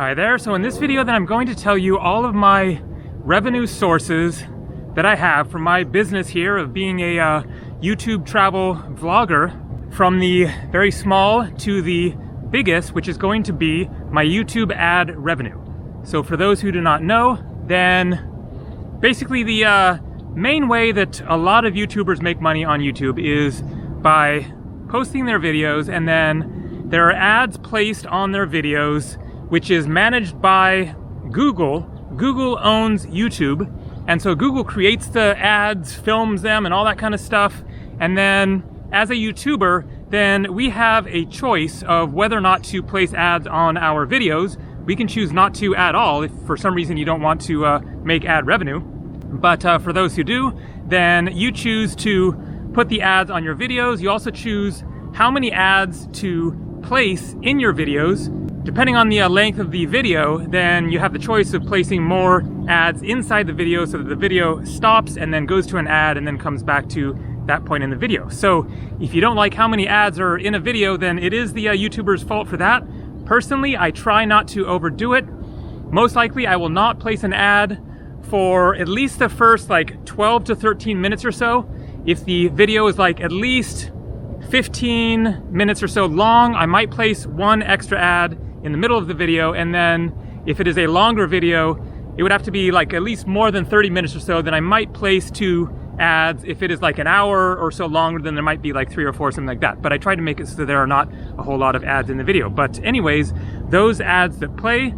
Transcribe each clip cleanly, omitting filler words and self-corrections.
Hi there, so in this video then I'm going to tell you all of my revenue sources that I have from my business here of being a YouTube travel vlogger, from the very small to the biggest, which is going to be my YouTube ad revenue. So for those who do not know, then basically the main way that a lot of YouTubers make money on YouTube is by posting their videos, and then there are ads placed on their videos, which is managed by Google. Google owns YouTube, and so Google creates the ads, films them, and all that kind of stuff. And then as a YouTuber, then we have a choice of whether or not to place ads on our videos. We can choose not to at all if for some reason you don't want to make ad revenue. But for those who do, then you choose to put the ads on your videos. You also choose how many ads to place in your videos. Depending on the length of the video, then you have the choice of placing more ads inside the video so that the video stops and then goes to an ad and then comes back to that point in the video. So if you don't like how many ads are in a video, then it is the YouTuber's fault for that. Personally, I try not to overdo it. Most likely I will not place an ad for at least the first like 12 to 13 minutes or so. If the video is like at least 15 minutes or so long, I might place one extra ad in the middle of the video, and then if it is a longer video, it would have to be like at least more than 30 minutes or so, then I might place two ads. If it is like an hour or so longer, then there might be like 3 or 4, something like that. But I try to make it so there are not a whole lot of ads in the video. But anyways, those ads that play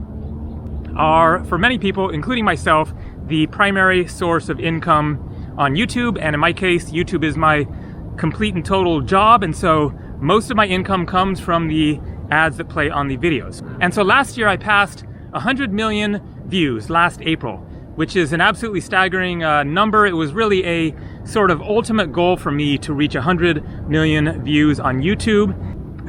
are, for many people, including myself, the primary source of income on YouTube. And in my case, YouTube is my complete and total job, and so most of my income comes from the ads that play on the videos. And so last year I passed 100 million views last April, which is an absolutely staggering number. It was really a sort of ultimate goal for me to reach 100 million views on YouTube.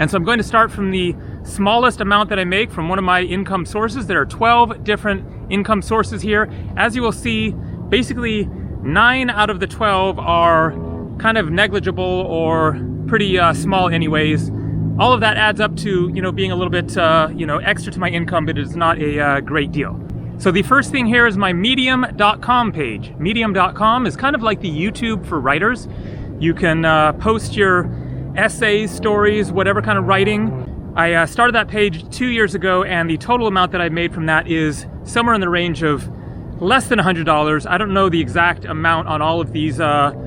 And so I'm going to start from the smallest amount that I make from one of my income sources. There are 12 different income sources here. As you will see, basically 9 out of the 12 are kind of negligible or pretty small anyways. All of that adds up to, being a little bit, extra to my income, but it's not a great deal. So the first thing here is my medium.com page. Medium.com is kind of like the YouTube for writers. You can post your essays, stories, whatever kind of writing. I started that page 2 years ago, and the total amount that I made from that is somewhere in the range of less than $100. I don't know the exact amount on all of these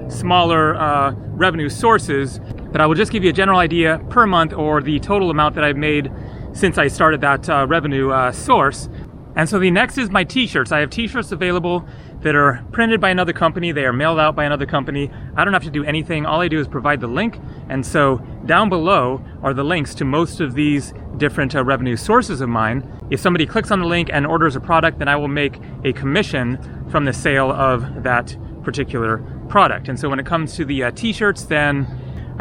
smaller revenue sources, but I will just give you a general idea per month, or the total amount that I've made since I started that revenue source. And so the next is my t-shirts. I have t-shirts available that are printed by another company. They are mailed out by another company. I don't have to do anything. All I do is provide the link. And so down below are the links to most of these different revenue sources of mine. If somebody clicks on the link and orders a product, then I will make a commission from the sale of that particular product. And so when it comes to the t-shirts, then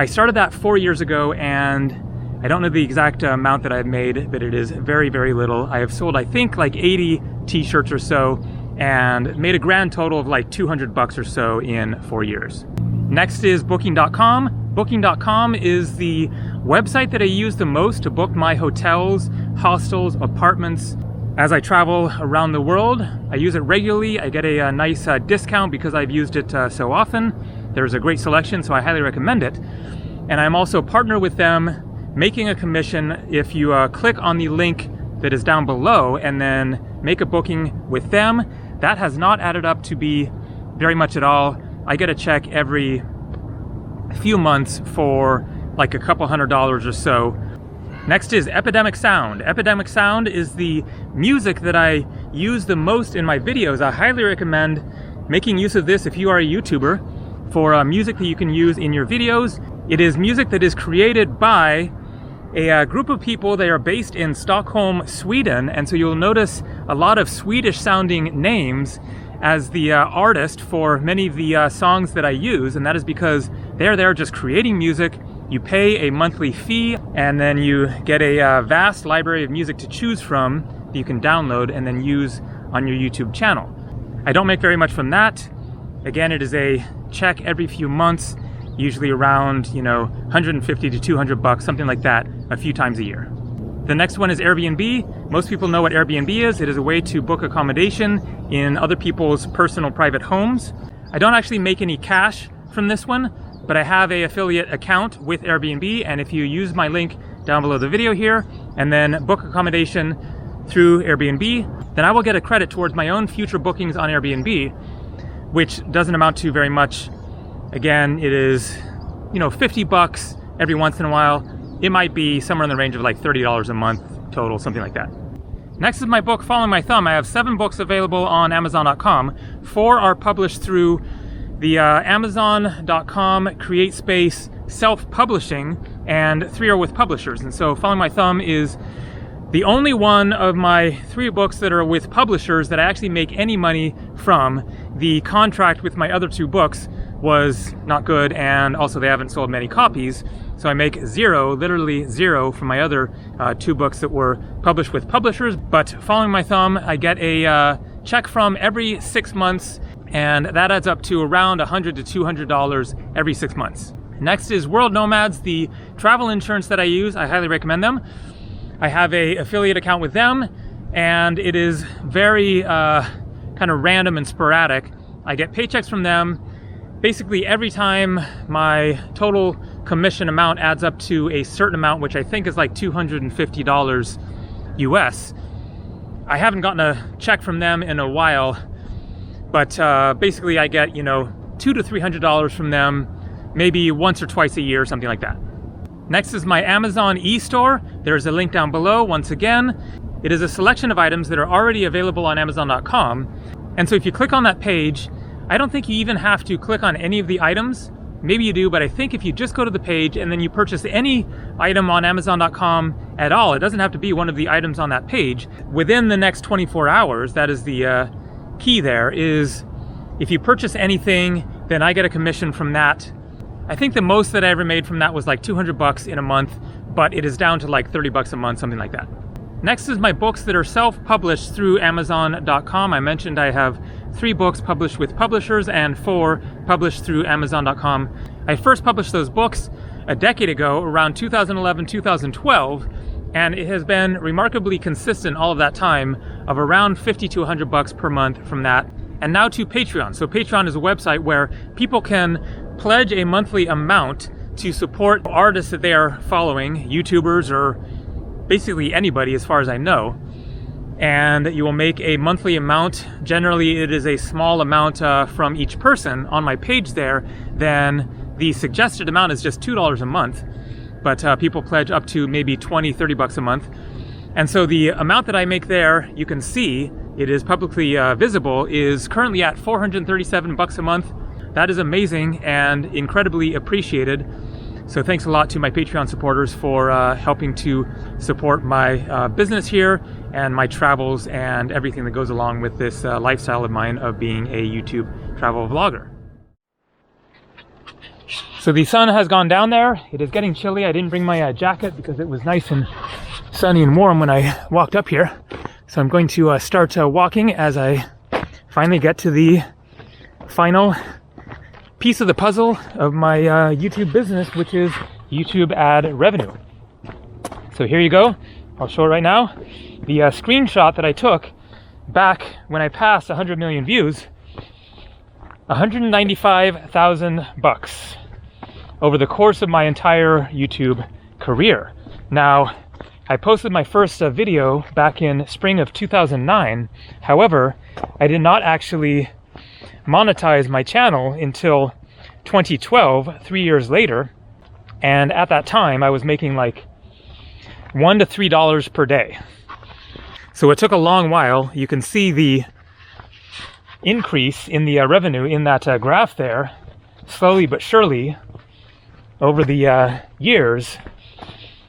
I started that 4 years ago, and I don't know the exact amount that I've made, but it is very, very little. I have sold, I think, like 80 t-shirts or so, and made a grand total of like $200 or so in 4 years. Next is booking.com. Booking.com is the website that I use the most to book my hotels, hostels, apartments as I travel around the world. I use it regularly. I get a nice discount because I've used it so often. There's a great selection, so I highly recommend it. And I'm also partner with them, making a commission if you click on the link that is down below and then make a booking with them. That has not added up to be very much at all. I get a check every few months for like a couple $100s or so. Next is Epidemic Sound. Epidemic Sound is the music that I use the most in my videos. I highly recommend making use of this if you are a YouTuber, for music that you can use in your videos. It is music that is created by a group of people. They are based in Stockholm, Sweden, and so you'll notice a lot of Swedish sounding names as the artist for many of the songs that I use, and that is because they're there just creating music. You pay a monthly fee, and then you get a vast library of music to choose from that you can download and then use on your YouTube channel. I don't make very much from that. Again, it is a check every few months, usually around, $150 to $200, something like that, a few times a year. The next one is Airbnb. Most people know what Airbnb is. It is a way to book accommodation in other people's personal private homes. I don't actually make any cash from this one, but I have an affiliate account with Airbnb, and if you use my link down below the video here and then book accommodation through Airbnb, then I will get a credit towards my own future bookings on Airbnb, which doesn't amount to very much. Again, it is, you know, 50 bucks every once in a while. It might be somewhere in the range of like $30 a month total, something like that. Next is my book, Following My Thumb. I have 7 books available on Amazon.com. 4 are published through the Amazon.com Create Space self-publishing, and 3 are with publishers. And so Following My Thumb is the only one of my 3 books that are with publishers that I actually make any money from. The contract with my other 2 books was not good, and also they haven't sold many copies. So I make 0, literally 0, from my other 2 books that were published with publishers. But Following My Thumb, I get a check from every 6 months, and that adds up to around $100 to $200 every 6 months. Next is World Nomads, the travel insurance that I use. I highly recommend them. I have an affiliate account with them, and it is very kind of random and sporadic. I get paychecks from them basically every time my total commission amount adds up to a certain amount, which I think is like $250 US. I haven't gotten a check from them in a while, but basically I get, you know, $200 to $300 from them, maybe once or twice a year, something like that. Next is my Amazon e-store. There's a link down below. Once again, it is a selection of items that are already available on Amazon.com. And so if you click on that page, I don't think you even have to click on any of the items. Maybe you do, but I think if you just go to the page and then you purchase any item on Amazon.com at all, it doesn't have to be one of the items on that page. Within the next 24 hours, that is the key there, is if you purchase anything, then I get a commission from that. I think the most that I ever made from that was like 200 bucks in a month, but it is down to like 30 bucks a month, something like that. Next is my books that are self-published through Amazon.com. I mentioned I have 3 books published with publishers and 4 published through Amazon.com. I first published those books a decade ago, around 2011, 2012, and it has been remarkably consistent all of that time of around 50 to 100 bucks per month from that. And now to Patreon. So Patreon is a website where people can pledge a monthly amount to support artists that they are following, YouTubers or basically anybody as far as I know. And you will make a monthly amount. Generally it is a small amount from each person on my page there. Then the suggested amount is just $2 a month, but people pledge up to maybe 20, 30 bucks a month. And so the amount that I make there, you can see, it is publicly visible, is currently at 437 bucks a month. That is amazing and incredibly appreciated. So thanks a lot to my Patreon supporters for helping to support my business here and my travels and everything that goes along with this lifestyle of mine of being a YouTube travel vlogger. So the sun has gone down there. It is getting chilly. I didn't bring my jacket because it was nice and sunny and warm when I walked up here. So I'm going to start walking as I finally get to the final piece of the puzzle of my YouTube business, which is YouTube ad revenue. So here you go. I'll show it right now. The screenshot that I took back when I passed 100 million views, 195,000 bucks over the course of my entire YouTube career. Now, I posted my first video back in spring of 2009. However, I did not actually monetize my channel until 2012, 3 years later. And at that time, I was making like $1 to $3 per day. So it took a long while. You can see the increase in the revenue in that graph there, slowly but surely over the years.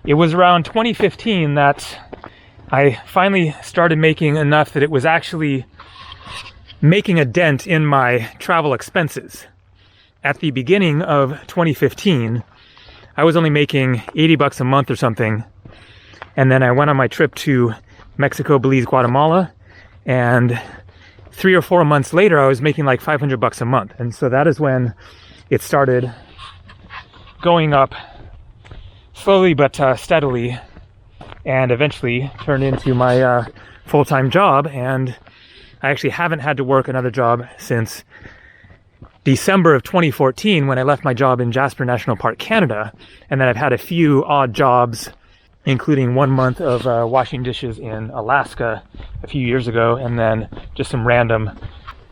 It was around 2015 that I finally started making enough that it was actually making a dent in my travel expenses. At the beginning of 2015, I was only making 80 bucks a month or something. And then I went on my trip to Mexico, Belize, Guatemala, and 3 or 4 months later, I was making like 500 bucks a month. And so that is when it started going up slowly but steadily and eventually turned into my full-time job. And I actually haven't had to work another job since December of 2014, when I left my job in Jasper National Park, Canada. And then I've had a few odd jobs, including 1 month of washing dishes in Alaska a few years ago, and then just some random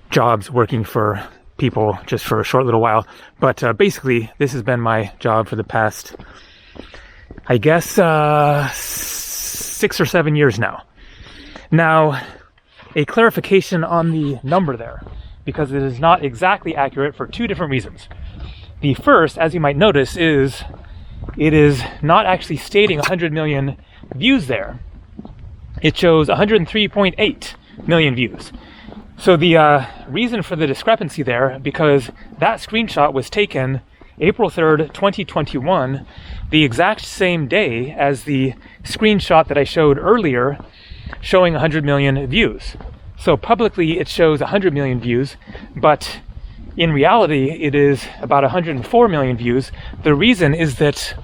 jobs working for people just for a short little while. But basically, this has been my job for the past, I guess, 6 or 7 years now. Now, a clarification on the number there, because it is not exactly accurate for two different reasons. The first, as you might notice, is it is not actually stating 100 million views there. It shows 103.8 million views. So the reason for the discrepancy there, because that screenshot was taken April 3rd, 2021, the exact same day as the screenshot that I showed earlier showing 100 million views. So publicly it shows 100 million views, but in reality it is about 104 million views. The reason is that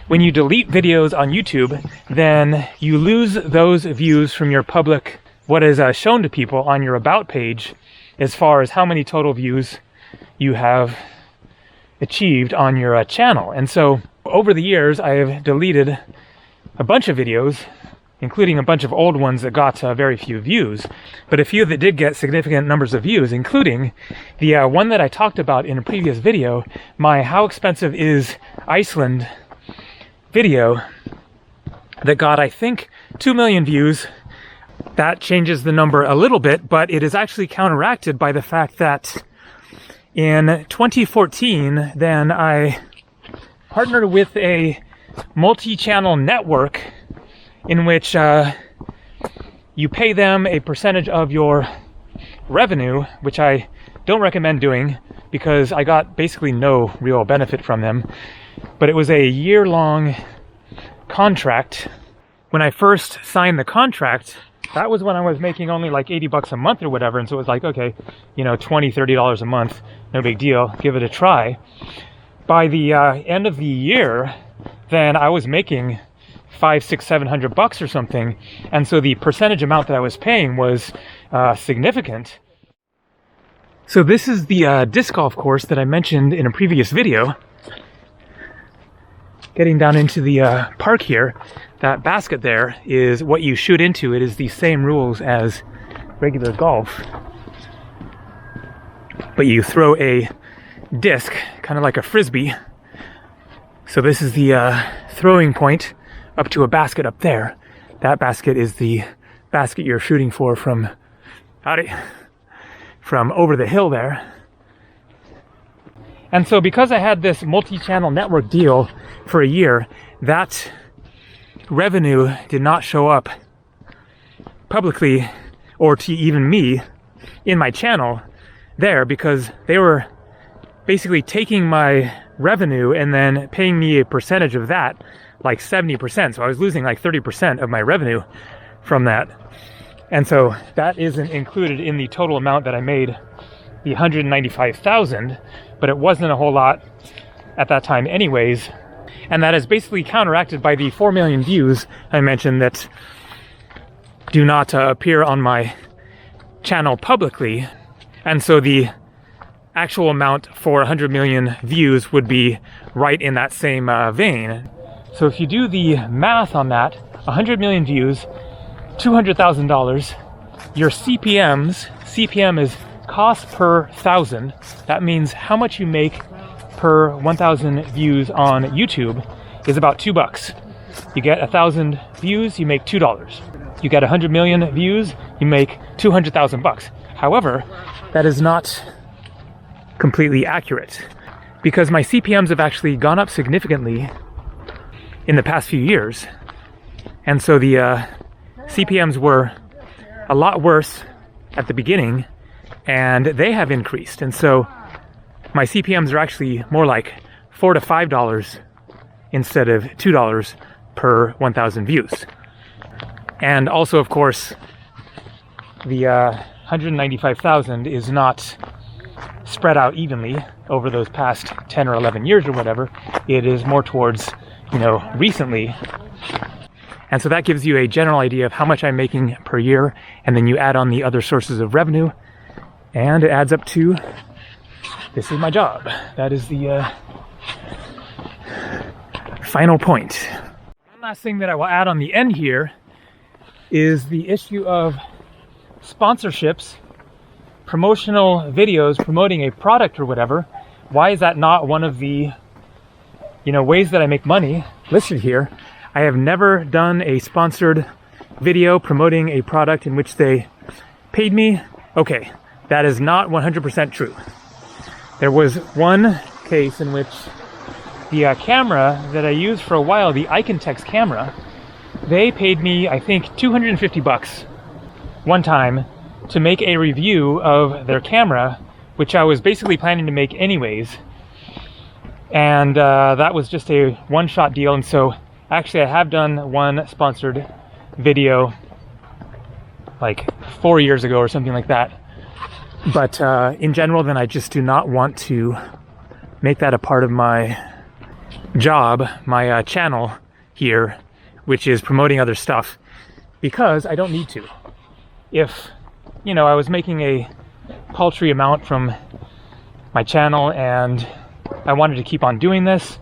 when you delete videos on YouTube, then you lose those views from your public, what is shown to people on your About page, as far as how many total views you have achieved on your channel. And so over the years, I have deleted a bunch of videos, including a bunch of old ones that got very few views, but a few that did get significant numbers of views, including the one that I talked about in a previous video, my How Expensive is Iceland video that got, I think, 2 million views. That changes the number a little bit, but it is actually counteracted by the fact that in 2014, then I partnered with a multi-channel network in which you pay them a percentage of your revenue, which I don't recommend doing because I got basically no real benefit from them. But it was a year-long contract. When I first signed the contract, that was when I was making only like 80 bucks a month or whatever. And so it was like, okay, you know, $20, $30 a month, no big deal, give it a try. By the end of the year, then I was making $500, $600, $700 or something. And so the percentage amount that I was paying was significant. So this is the disc golf course that I mentioned in a previous video. Getting down into the park here, that basket there is what you shoot into. It is the same rules as regular golf, but you throw a disc, kind of like a frisbee. So this is the throwing point up to a basket up there. That basket is the basket you're shooting for from over the hill there. And so because I had this multi-channel network deal for a year, that revenue did not show up publicly or to even me in my channel there, because they were basically taking my revenue and then paying me a percentage of that, like 70%. So I was losing like 30% of my revenue from that. And so that isn't included in the total amount that I made, the $195,000, but it wasn't a whole lot at that time anyways. And that is basically counteracted by the 4 million views I mentioned that do not appear on my channel publicly. And so the actual amount for 100 million views would be right in that same vein. So if you do the math on that, 100 million views, $200,000, your CPM is cost per thousand. That means how much you make per 1,000 views on YouTube is about $2. You get 1,000 views, you make $2. You get 100 million views, you make $200,000. However, that is not completely accurate, because my CPMs have actually gone up significantly in the past few years. And so the CPMs were a lot worse at the beginning, and they have increased. And so my CPMs are actually more like $4 to $5 instead of $2 per 1,000 views. And also, of course, the 195,000 is not spread out evenly over those past 10 or 11 years or whatever. It is more towards, recently. And so that gives you a general idea of how much I'm making per year, and then you add on the other sources of revenue, and it adds up to, this is my job. That is the final point. One last thing that I will add on the end here is the issue of sponsorships, promotional videos promoting a product or whatever. Why is that not one of the ways that I make money listed here? I have never done a sponsored video promoting a product in which they paid me. Okay, that is not 100% true. There was one case in which the camera that I used for a while, the Icontext camera, they paid me, I think, $250 one time to make a review of their camera, which I was basically planning to make anyways. And that was just a one-shot deal. And so actually I have done one sponsored video like 4 years ago or something like that. But in general, then I just do not want to make that a part of my job, my channel here, which is promoting other stuff, because I don't need to. If, I was making a paltry amount from my channel and I wanted to keep on doing this,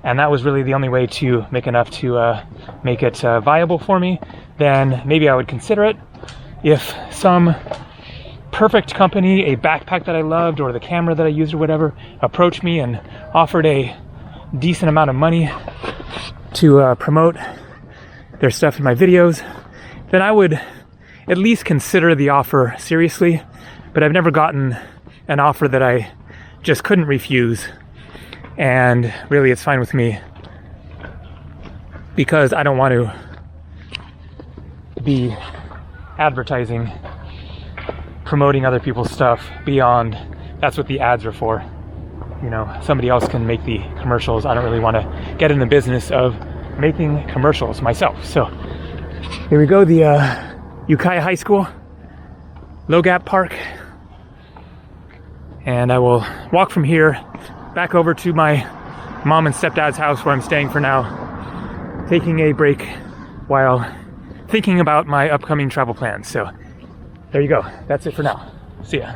and that was really the only way to make enough to make it viable for me, then maybe I would consider it. If some perfect company, a backpack that I loved or the camera that I used or whatever, approached me and offered a decent amount of money to promote their stuff in my videos, then I would at least consider the offer seriously. But I've never gotten an offer that I just couldn't refuse, and really it's fine with me, because I don't want to be advertising, promoting other people's stuff beyond, that's what the ads are for. Somebody else can make the commercials. I don't really want to get in the business of making commercials myself. So here we go, the Ukiah High School, Low Gap Park. And I will walk from here back over to my mom and stepdad's house where I'm staying for now, taking a break while thinking about my upcoming travel plans. So there you go. That's it for now. See ya.